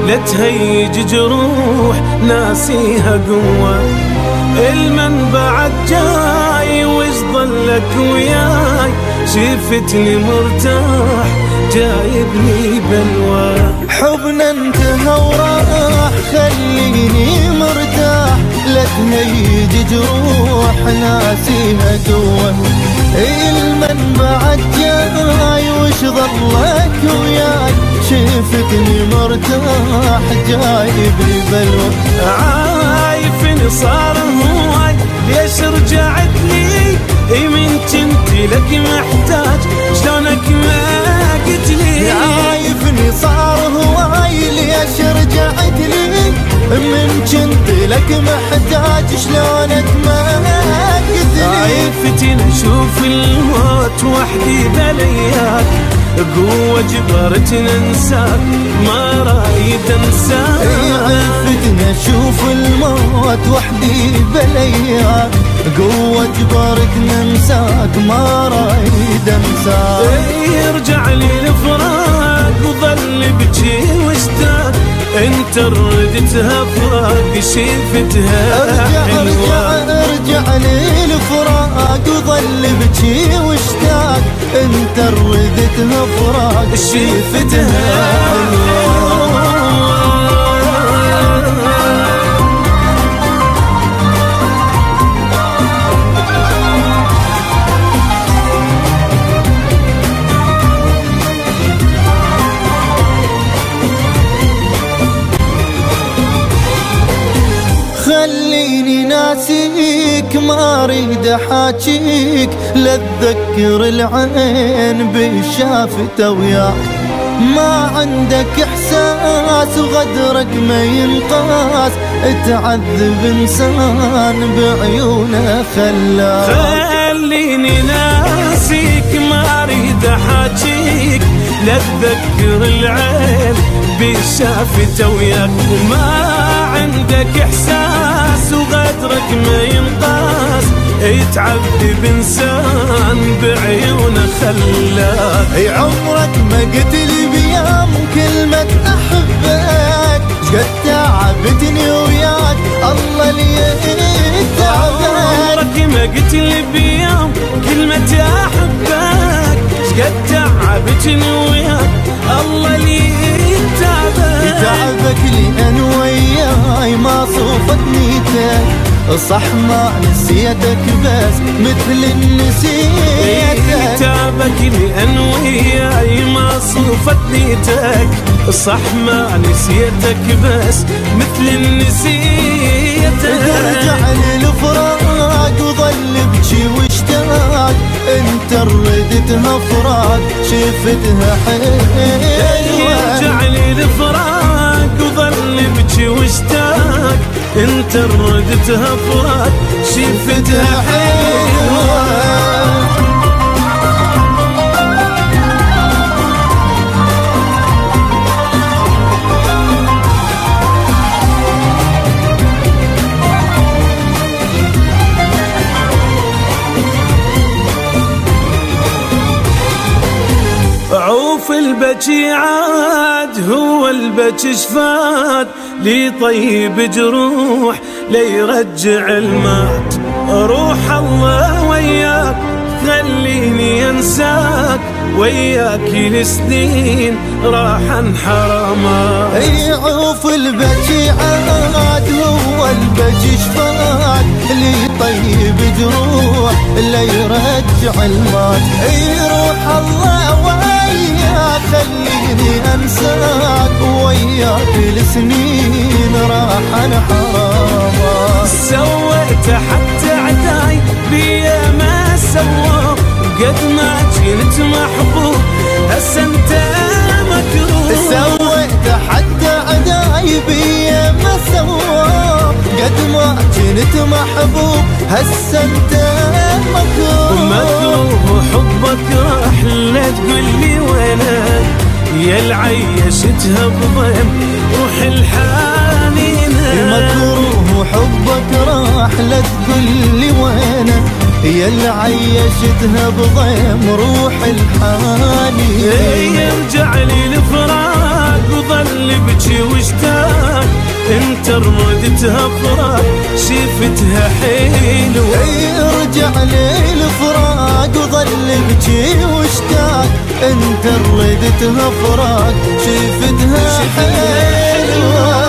لا تهيج جروح ناسيها قوة، المن بعد جاي وش ضلك وياي، شفتني مرتاح جايبني بلوى. حبنا انتهى وراح خليني مرتاح، لا تهيج جروح ناسيها قوة، المن بعد جاي وش ضلك وياي، شفتني مرتاح جايبني بلوى. عايفني صار هواي ليش رجعت لي، من كنت لك محتاج شلونك ما قلت لي. عايفني صار هواي ليش رجعت لي، من كنت لك محتاج شلونك ما قلت لي. عايفتني اشوف الموت وحدي بلياك، قوة جبرتني انساك ما رايد انساك. عايفتني اشوف الموت وحدي بلياك، قوة جبرتني انساك ما رايد انساك. يرجع لي الفراق وظل بجي واشتاق، انت ردتها فراق شفتها حلوة. ارجع لي الفراق وظل بجي واشتاق، انت ردتها فراق شفتها حلوة. خليني ناسيك ما اريد احاكيك، لا تذكر العين بالشافته وياك، ما عندك احساس وغدرك ما ينقاس، تعذب انسان بعيونه خلاك. خليني ناسيك ما اريد احاكيك، لا تذكر العين بالشافته وياك، ما عندك احساس وغدرك ما ينقاس، يتعذب انسان بعيونه خلاك. اي عمرك ما قلت لي بيوم كلمة احبك، شقد تعبتني وياك الله لي تعبك. عمرك ما قلت لي بيوم كلمة احبك، شقد تعبتني وياك الله لي تعبك. تعبك لأن وياي ما صوفت نيتك، صح ما نسيتك بس مثل نسيتك. تعبك لأن وياي ما صوفت نيتك، صح ما نسيتك بس مثل نسيتك. ارجع للفراق وظل بجي واشتاق، انت ردتها فراق شفتها حلوة. ارجع للفراق وظل بجي واشتاق، انت ردتها فراق شفتها حلوة. عوف البكي عاد هو البكي شفات، لي طيب جروح ليرجع المات. روح الله وياك خليني انساك، وياك لسنين راحن حرامات. اي عوف البكي عاد هو البكي شفات، لي طيب جروح ليرجع المات. اي روح الله وياك خليني انساك، وياك لسنين راحن حرامات. سويت حتى عداي بيا ما سوى، قد ما كنت محبوب هسه انت مكروه. سويت حتى عدايبي ما سواه، قد ما كنت محبوب هسه انت مكروه. حبك راح لا تقولي وينك، يا العيشتها بضيم روح الحنينة. مكروه حبك راح لا تقولي وينك، يا اللي عيشتها بضيم روح الحنينة. يرجع لي الفراق وظل بجي واشتاق، انت رمدتها فراق شفتها حلوة. يرجع لي الفراق وظل بجي واشتاق، انت ردتها فراق شفتها حلوة.